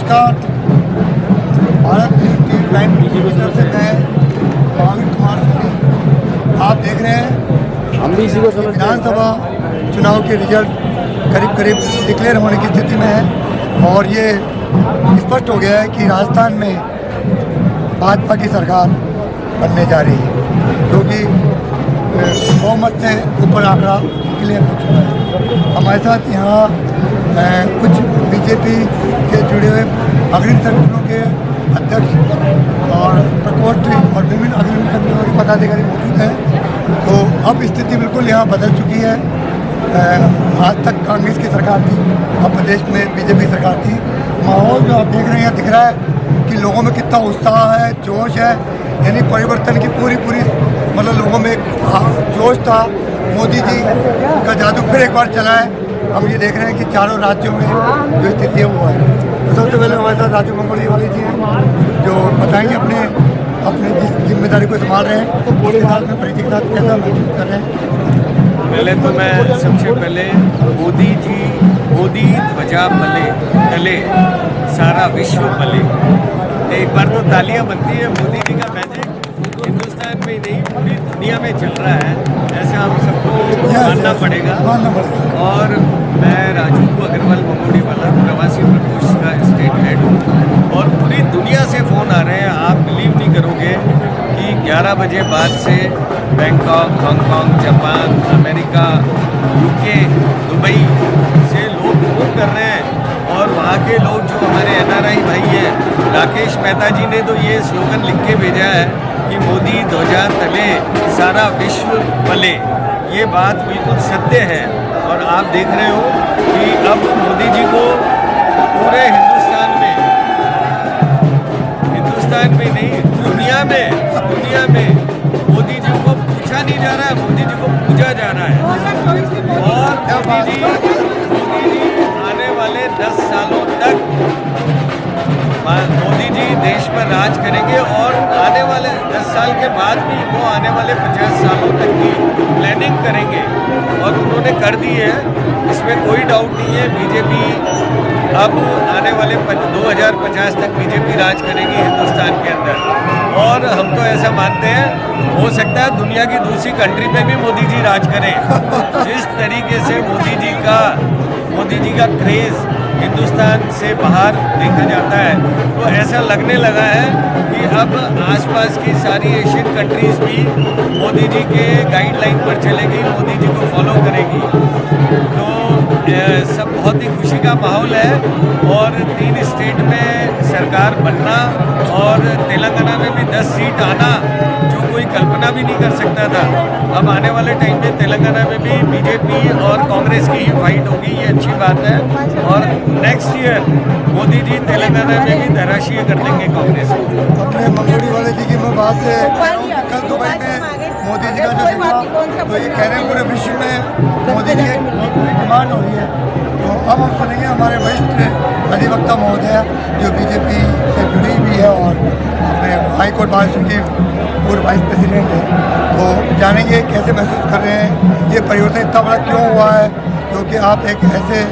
नमस्कार। Bharat state bank की तरफ से मैं महावीर कुमार सोनी। आप देख रहे हैं हम भी इसी को समझते हैं। विधानसभा चुनाव के रिजल्ट करीब करीब डिक्लेयर होने की स्थिति में है और ये स्पष्ट हो गया है कि राजस्थान में भाजपा की सरकार बनने जा रही है, क्योंकि बहुमत से ऊपर आंकड़ा क्लियर हो चुका है। हमारे साथ यहाँ कुछ बीजेपी के जुड़े हुए अग्रणी संगठनों के अध्यक्ष और प्रकोष्ठ और विभिन्न अग्रणी संगठनों के पदाधिकारी मौजूद हैं। तो अब स्थिति बिल्कुल यहाँ बदल चुकी है। आज तक कांग्रेस की सरकार थी, अब प्रदेश में बीजेपी सरकार थी। माहौल जो आप देख रहे हैं, दिख रहा है कि लोगों में कितना उत्साह है, जोश है, यानी परिवर्तन की पूरी मतलब लोगों में एक जोश था। मोदी जी का जादू फिर एक बार चला है। हम ये देख रहे हैं कि चारों राज्यों में जो स्थिति है वो है। तो सबसे पहले हमारे साथ राजू मंगोली वाले जी हैं, जो बताएंगे अपने जिस जिम्मेदारी को संभाल रहे हैं तो पूरे साल में परिचय के साथ कैसा महसूस कर रहे हैं। पहले तो मैं सबसे पहले मोदी ध्वजा तले सारा विश्व पले। एक बार तो तालियां बनती है। मोदी जी का मैजिक हिंदुस्तान में ही नहीं पूरी दुनिया में चल रहा है, ऐसा हम सबको मानना पड़ेगा। और मैं राजू अग्रवाल मंगोड़ी वाला प्रवासी प्रकोष्ठ का स्टेट हेड हूँ और पूरी दुनिया से फ़ोन आ रहे हैं। आप बिलीव नहीं करोगे कि 11 बजे बाद से Bangkok, Hong Kong, Japan, America, UK, Dubai से लोग फ़ोन कर रहे हैं। और वहाँ के लोग जो हमारे NRI भाई हैं, राकेश मेहता जी ने तो ये स्लोगन लिख के भेजा है कि मोदी ध्वजा तले सारा विश्व पले। ये बात बिल्कुल सत्य है। और आप देख रहे हो कि अब मोदी जी को पूरे हिंदुस्तान में नहीं दुनिया में मोदी जी को पूछा नहीं जा रहा है, मोदी जी को पूजा जा रहा है। और मोदी जी आने वाले 10 सालों तक मोदी जी देश पर राज करेंगे और आने वाले 10 साल के बाद भी वो आने वाले 50 सालों तक की प्लानिंग करेंगे और उन्होंने कर दी है, इसमें कोई डाउट नहीं है। बीजेपी अब आने वाले 2050 तक बीजेपी राज करेगी हिंदुस्तान के अंदर। और हम तो ऐसा मानते हैं, हो सकता है दुनिया की दूसरी कंट्री में भी मोदी जी राज करें। जिस तरीके से मोदी जी का क्रेज़ हिंदुस्तान से बाहर देखा जाता है, तो ऐसा लगने लगा है कि अब आसपास की सारी एशियन कंट्रीज़ भी मोदी जी के गाइडलाइन पर चलेगी, मोदी जी को फॉलो करेगी। तो सब बहुत ही खुशी का माहौल है। और 3 स्टेट में सरकार बनना और तेलंगाना में भी 10 सीट आना, जो कोई कल्पना भी नहीं कर सकता था। अब आने वाले टाइम में तेलंगाना में भी बीजेपी और कांग्रेस की ही फाइट होगी, ये अच्छी बात है। और नेक्स्ट ईयर मोदी जी तेलंगाना में भी धराशीय कर देंगे कांग्रेस को। अपने मंगोड़ी वाले जी की मैं बात से कल दुबई में मोदी जी का जो सुना, तो ये कह रहे हैं पूरे विश्व में मोदी जी की डिमांड हो रही है। तो अब हम सुनेंगे हमारे वरिष्ठ अधिवक्ता महोदया जो बीजेपी से जुड़ी हुई है और अपने हाईकोर्ट बार की पूर्व वाइस प्रेसिडेंट है। तो जानेंगे कैसे महसूस कर रहे हैं, ये परिवर्तन इतना बड़ा क्यों हुआ है, क्योंकि आप एक ऐसे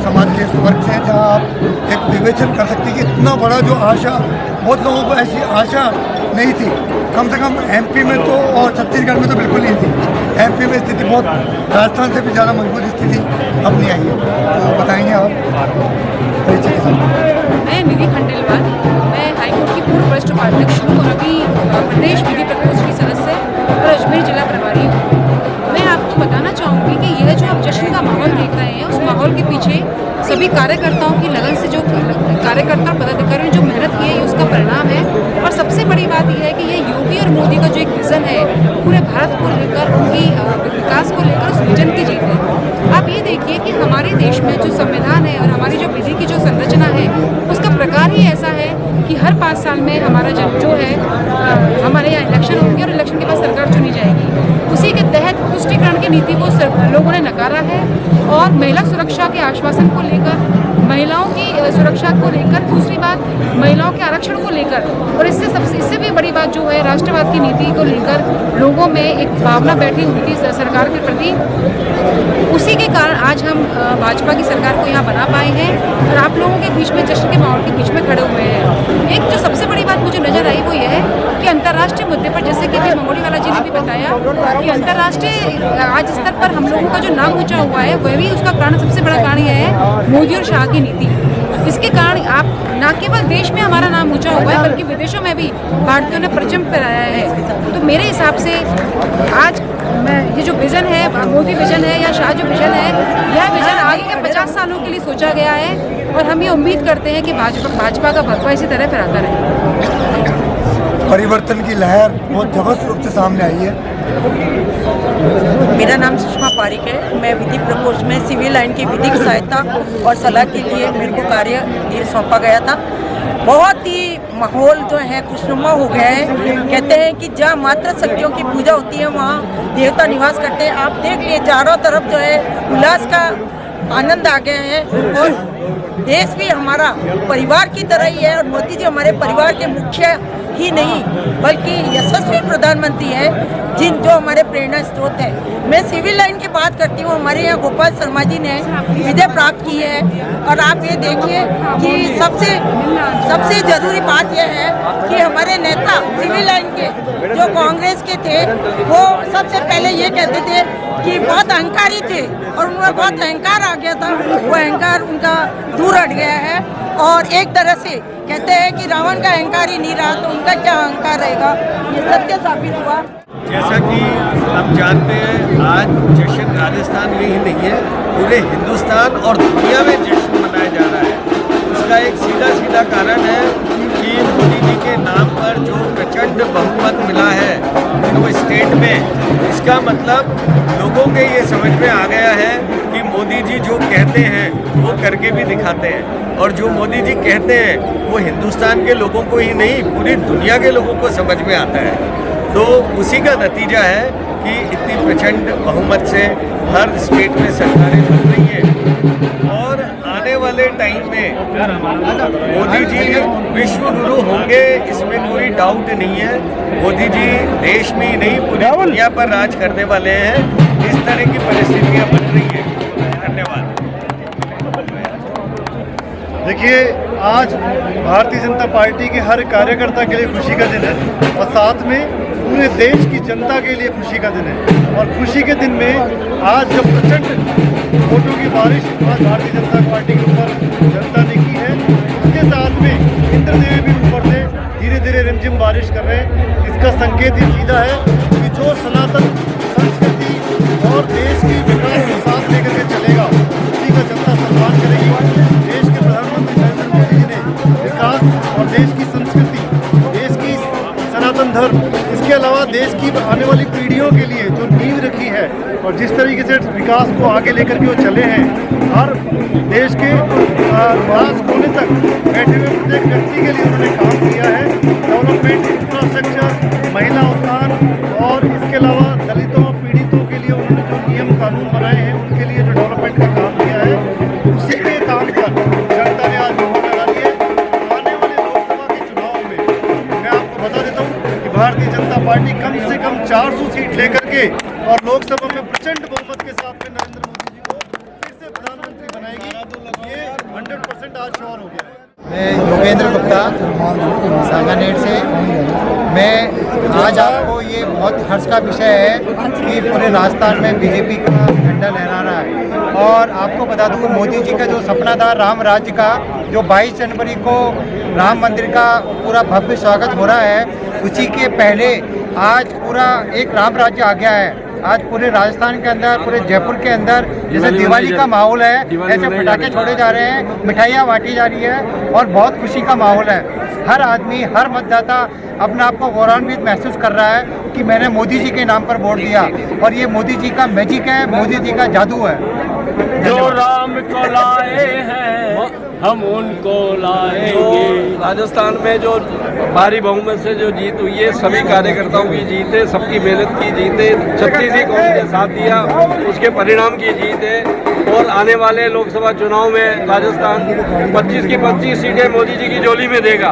समाज के वर्ग से जहाँ आप एक विवेचन कर सकते हैं कि इतना बड़ा जो आशा, बहुत लोगों को ऐसी आशा नहीं थी, कम से कम MP में तो और छत्तीसगढ़ में तो बिल्कुल नहीं थी। MP में स्थिति बहुत राजस्थान से भी ज़्यादा मजबूत स्थिति अब नहीं आई है। तो बताएंगे आप परिचय के साथ। मैं निधि खंडेलवाल, मैं हाईकोर्ट की पूर्व वरिष्ठ उपाध्यक्ष हूँ और अभी प्रदेश विधि प्रकोष्ठ की सदस्य और अजमेर जिला प्रभारी हूँ। मैं आपको बताना चाहूँगी कि यह जो आप जश्न का माहौल देख रहे हैं, उस माहौल के पीछे सभी कार्यकर्ताओं की लगन से, जो कार्यकर्ता पदाधिकारियों ने जो मेहनत की है, उसका परिणाम है। और सबसे बड़ी बात यह है कि ये योगी और मोदी का जो एक विज़न है पूरे भारत को लेकर, उनकी विकास को लेकर, उस विजन की जीत है। आप ये देखिए कि हमारे देश में जो संविधान है और हमारी जो विधि की जो संरचना है, उसका प्रकार ही ऐसा है कि हर 5 साल में हमारा जो है हमारे यहाँ इलेक्शन होंगे और इलेक्शन के बाद सरकार चुनी जाएगी। उसी के तहत तुष्टीकरण की नीति को लोगों ने नकारा है और महिला सुरक्षा के आश्वासन को लेकर, महिलाओं की सुरक्षा को लेकर, दूसरी बात महिलाओं के आरक्षण को लेकर, और इससे भी बड़ी बात जो है राष्ट्रवाद की नीति को लेकर लोगों में एक भावना बैठी हुई थी सरकार के प्रति। उसी के कारण आज हम भाजपा की सरकार को यहाँ बना पाए हैं। और आप लोगों के बीच में, जश्न के माहौल के बीच में खड़े हुए हैं। एक जो सबसे बड़ी बात मुझे नजर आई वो ये है कि अंतर्राष्ट्रीय मुद्दे पर, जैसे कि अभी मंगोड़ीवाला जी ने भी बताया कि अंतर्राष्ट्रीय आज स्तर पर हम लोगों का जो नाम ऊंचा हुआ है, वह भी उसका कारण, सबसे बड़ा कारण यह है मोदी और शाह की नीति। इसके कारण आप न केवल देश में हमारा नाम ऊंचा हुआ है, बल्कि विदेशों में भी भारतीयों ने परचम फहराया है। तो मेरे हिसाब से आज ये जो विजन है, मोदी विजन है या शाह जो विजन है, यह विजन आगे के 50 सालों के लिए सोचा गया है और हम ये उम्मीद करते हैं कि भाजपा का भगवा इसी तरह फहराता रहे। परिवर्तन की लहर बहुत जबरदस्त रूप से सामने आई है। मेरा नाम सुषमा पारिक है। मैं विधि प्रकोष्ठ में सिविल लाइन की विधिक सहायता और सलाह के लिए मेरे को कार्य सौंपा गया था। बहुत ही माहौल जो है खुशनुमा हो गया है। कहते हैं कि जहाँ मातृ शक्तियों की पूजा होती है वहाँ देवता निवास करते हैं। आप देख लिए चारों तरफ जो है उल्लास का आनंद आ गया है और देश भी हमारा परिवार की तरह ही है और मोदी जी हमारे परिवार के मुख्य ही नहीं बल्कि यशस्वी प्रधानमंत्री है, जो हमारे प्रेरणा स्रोत है। मैं सिविल लाइन की बात करती हूँ। हमारे यहाँ गोपाल शर्मा जी ने विजय प्राप्त की है और आप ये देखिए कि सबसे जरूरी बात यह है कि हमारे नेता सिविल लाइन के जो कांग्रेस के थे वो सबसे पहले ये कहते थे कि बहुत अहंकारी थे और उनमें बहुत अहंकार आ गया था। वो अहंकार उनका दूर हट गया है और एक तरह से कहते हैं कि रावण का अहंकार ही नहीं रहा तो उनका क्या अहंकार रहेगा, ये सत्य साबित हुआ। जैसा कि हम जानते हैं, आज जश्न राजस्थान में ही नहीं है, पूरे हिंदुस्तान और दुनिया में जश्न मनाया जा रहा है। उसका एक सीधा कारण है कि मोदी जी के नाम पर जो प्रचंड बहुमत मिला है तो स्टेट में, इसका मतलब लोगों के ये समझ में आ गया है कि मोदी जी जो कहते हैं वो करके भी दिखाते हैं और जो मोदी जी कहते हैं वो हिंदुस्तान के लोगों को ही नहीं पूरी दुनिया के लोगों को समझ में आता है। तो उसी का नतीजा है कि इतनी प्रचंड बहुमत से हर स्टेट में सरकारें बन रही हैं और आने वाले टाइम में मोदी जी विश्व गुरु होंगे, इसमें कोई डाउट नहीं है। मोदी जी देश में ही नहीं पूरी दुनिया पर राज करने वाले हैं। इस तरह की परिस्थितियां बन रही हैं। धन्यवाद। देखिए, आज भारतीय जनता पार्टी के हर कार्यकर्ता के लिए खुशी का दिन है और साथ में पूरे देश की जनता के लिए खुशी का दिन है। और खुशी के दिन में आज जब प्रचंड वोटों की बारिश आज भारतीय जनता पार्टी के ऊपर जनता ने की है, उसके साथ में इंद्रदेव भी ऊपर से धीरे धीरे रिमझिम बारिश कर रहे हैं। इसका संकेत ही सीधा है कि जो सनातन संस्कृति और देश की विकास को साथ लेकर के चलेगा उसी का जनता सम्मान करेगी। देश के प्रधानमंत्री नरेंद्र मोदी जी ने विकास और देश की संस्कृति, देश की सनातन धर्म, इसके अलावा देश की आने वाली पीढ़ियों के लिए जो नींव रखी है और जिस तरीके से विकास को आगे लेकर के वो चले हैं, हर देश के लास्ट कोने तक बैठे हुए प्रत्येक व्यक्ति के लिए उन्होंने काम किया है। डेवलपमेंट, इंफ्रास्ट्रक्चर, महिला उत्थान और इसके अलावा दलितों पीड़ितों के लिए उन्होंने जो नियम कानून बनाए हैं उनके लिए जो डेवलपमेंट का काम किया है, उसी के काम पर जनता ने आज वोट डाली है। आने वाले लोकसभा के चुनाव में मैं आपको बता देता हूँ कि भारतीय जनता पार्टी कम से कम 400 सीट लेकर के और लोकसभा में प्रचंड बहुमत के साथ में नरेंद्र मोदी जी को फिर से प्रधानमंत्री बनाएगी। ये 100% आज श्योर हो गया है। मैं योगेंद्र गुप्ता सांगानेर से। मैं आज आपको ये बहुत हर्ष का विषय है कि पूरे राजस्थान में बीजेपी का झंडा लहरा रहा है। और आपको बता दूं, मोदी जी का जो सपना था राम राज्य का, जो 22 जनवरी को राम मंदिर का पूरा भव्य स्वागत हो रहा है, उसी के पहले आज पूरा एक राम राज्य आ गया है। आज पूरे राजस्थान के अंदर, पूरे जयपुर के अंदर जैसे दिवाली का माहौल है, ऐसे पटाखे छोड़े जा रहे हैं, मिठाइयाँ बांटी जा रही है और बहुत खुशी का माहौल है। हर आदमी, हर मतदाता अपने आप को गौरवान्वित महसूस कर रहा है कि मैंने मोदी जी के नाम पर वोट दिया और ये मोदी जी का मैजिक है, मोदी जी का जादू है। जो राम को लाए हैं हम उनको लाएंगे। राजस्थान में जो भारी बहुमत से जो जीत हुई है, सभी कार्यकर्ताओं की जीत है, सबकी मेहनत की जीत है, छत्तीसगढ़ कौम ने साथ दिया उसके परिणाम की जीत है। और आने वाले लोकसभा चुनाव में राजस्थान 25 की 25 सीटें मोदी जी की झोली में देगा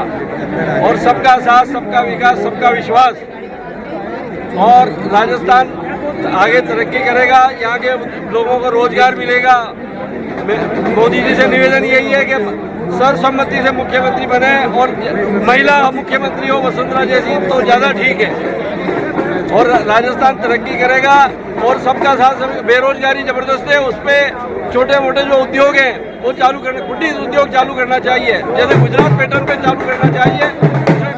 और सबका साथ, सबका विकास, सबका विश्वास, और राजस्थान आगे तरक्की करेगा। यहाँ के लोगों को रोजगार मिलेगा, मोदी जी से निवेदन यही है कि सर्वसम्मति से मुख्यमंत्री बने और महिला मुख्यमंत्री हो वसुंधरा जैसी तो ज़्यादा ठीक है और राजस्थान तरक्की करेगा। और सबका साथ बेरोजगारी ज़बरदस्त है, उस पर छोटे मोटे जो उद्योग हैं वो चालू करने, कुटीर उद्योग चालू करना चाहिए, जैसे गुजरात पैटर्न पे चालू करना चाहिए।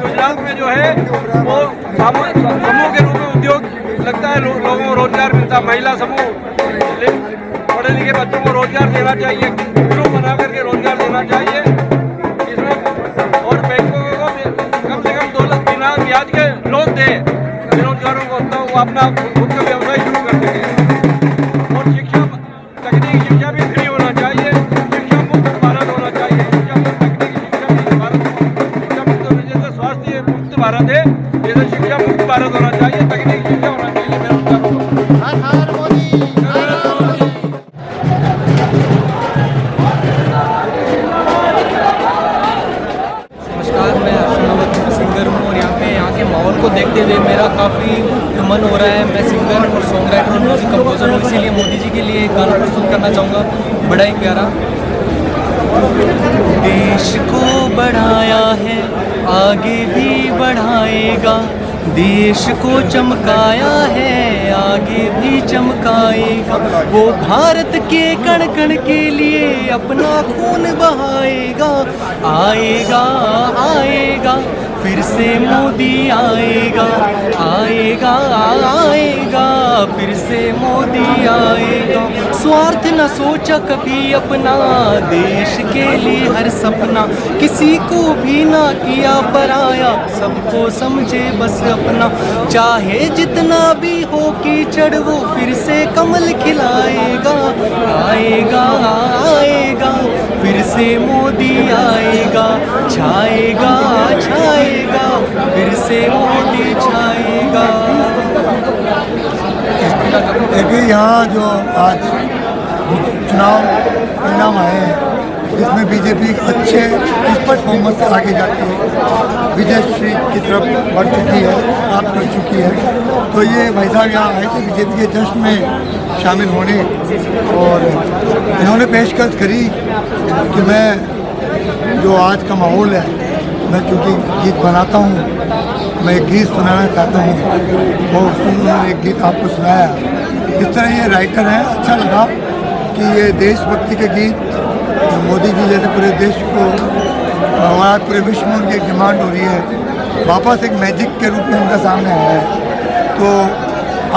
गुजरात में जो है वो समूह के रूप में उद्योग लगता है, लोगों को रोजगार मिलता है। महिला समूह, पढ़े लिखे बच्चों को रोजगार देना चाहिए, ग्रुप बना करके रोजगार देना चाहिए इसमें। और बैंकों को कम से कम 2 लाख बिना ब्याज के लोन दे बेरोजगारों को, तो वो अपना खुद का व्यवसाय शुरू कर सके। और शिक्षा, तकनीकी शिक्षा भी फ्री होना चाहिए, शिक्षा मुक्त भारत होना चाहिए। शिक्षा मुक्त, तकनीकी शिक्षा मुक्त भारत, शिक्षा मुक्त होने जैसे स्वास्थ्य मुक्त भारत है, जैसे शिक्षा मुक्त भारत होना चाहिए, तकनीकी शिक्षा होना चाहिए। मैं उसका हर हर मोदी, हर हर मोदी। नमस्कार, मैं अर्जुनावत सिंगर हूँ और यहाँ के माहौल को देखते हुए मेरा काफ़ी मन हो रहा है। मैं सिंगर और सॉन्ग राइटर और म्यूजिक कंपोजर हूँ, इसीलिए मोदी जी के लिए एक गाना प्रस्तुत करना चाहूँगा, बड़ा ही प्यारा। देश को बढ़ाया है, आगे भी बढ़ाएगा, देश को चमकाया है, आगे भी चमकाएगा। वो भारत के कण कण के लिए अपना खून बहाएगा। आएगा आएगा फिर से मोदी आएगा, आएगा आएगा फिर से मोदी आएगा। स्वार्थ न सोचा कभी अपना, देश के लिए हर सपना, किसी को भी ना किया पराया, सबको समझे बस अपना। चाहे जितना भी हो कीचड़ वो फिर से कमल खिलाएगा। आएगा आएगा फिर से मोदी आएगा, छाएगा छाएगा फिर से मोदी छाएगा। देखिए, यहाँ जो आज चुनाव परिणाम आए हैं इसमें बीजेपी अच्छे स्पष्ट बहुमत से आगे जाती है, विजय श्री की तरफ बढ़ चुकी है, प्राप्त कर चुकी है। तो ये भाई साहब यहाँ आए थे बीजेपी के जश्न में शामिल होने और इन्होंने पेशकश करी कि मैं जो आज का माहौल है, मैं चूँकि गीत बनाता हूँ, मैं एक गीत सुनाना चाहता हूँ, वो उन्होंने एक गीत आपको सुनाया। इस तरह ये राइटर हैं, अच्छा लगा कि ये देशभक्ति के गीत मोदी जी जैसे पूरे देश को, हमारा पूरे विश्व में उनकी एक डिमांड हो रही है, वापस एक मैजिक के रूप में उनका सामने आया है। तो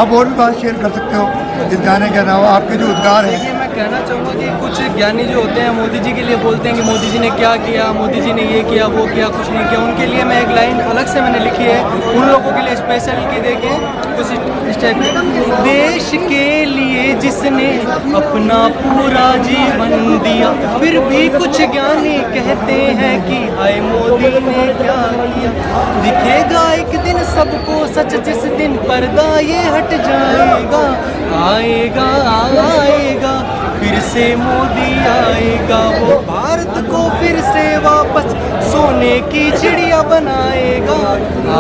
आप और भी बात शेयर कर सकते हो इस गाने के अलावा, आपके जो उद्गार हैं। मैं कहना चाहूँगा कि कुछ ज्ञानी जो होते हैं मोदी जी के लिए बोलते हैं कि मोदी जी ने क्या किया, मोदी जी ने ये किया वो किया, कुछ नहीं किया। उनके लिए मैं एक लाइन अलग से मैंने लिखी है, उन लोगों के लिए स्पेशल की, देखिए कुछ इस टाइप में। देश के लिए जिसने अपना पूरा जीवन दिया, फिर भी कुछ ज्ञानी कहते हैं कि हाय मोदी ने क्या किया। दिखेगा एक दिन सबको सच, जिस दिन पर्दा ये हट जाएगा। आएगा आएगा फिर से मोदी आएगा, वो भारत को फिर से वापस सोने की चिड़िया बनाएगा।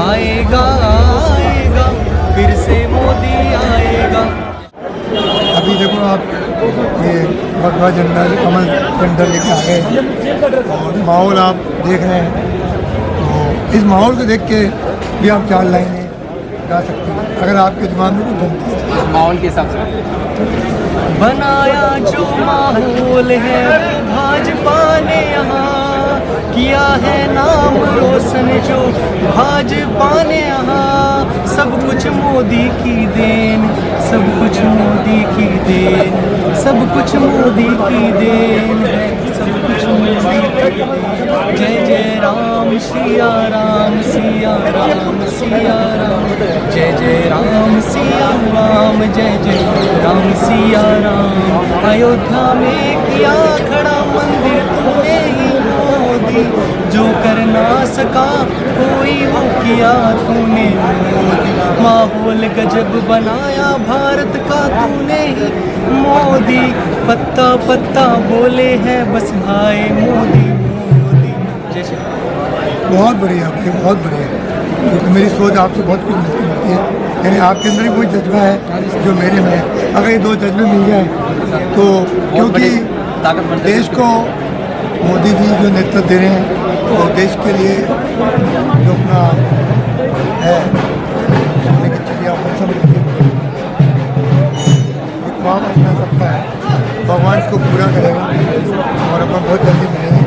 आएगा आएगा फिर से मोदी आएगा। अभी देखो आप, ये भगवा झंडा, कमल झंडा लेके आ गए और माहौल आप देख रहे हैं। तो इस माहौल को देख के भी आप 4 लाइनें गा सकते हैं अगर आपके दिमाग में कुछ बनती है। माहौल के हिसाब से बनाया जो माहौल है भाजपा ने यहाँ किया है नाम रोशन, जो भाजपा ने यहाँ सब कुछ मोदी की देन, सब कुछ मोदी की देन, सब कुछ मोदी की देन है, सब कुछ मोदी की देन। जय जय राम सिया राम, सिया राम सिया राम, जय जय राम सिया राम, जय जय राम सिया राम। अयोध्या में किया खड़ा मंदिर तूने ही मोदी, जो कर ना सका कोई वो किया तूने मोदी। माहौल गजब बनाया भारत का तूने ही मोदी, पत्ता पत्ता बोले हैं बस हाय मोदी मोदी। जय श्री राम। बहुत बढ़िया भाई, बहुत बढ़िया, क्योंकि मेरी सोच आपसे बहुत कुछ मिलती है। यानी आपके अंदर ही कोई जज्बा है जो मेरे में है। अगर ये 2 जज्बे मिल जाए तो, क्योंकि ताकत बनते देश को मोदी जी जो नेतृत्व दे रहे हैं तो देश के लिए जो अपना है सोने की चिड़िया ख्वाब अपना सबका है, भगवान इसको पूरा करेगा और अपन बहुत जल्दी मिलेंगे।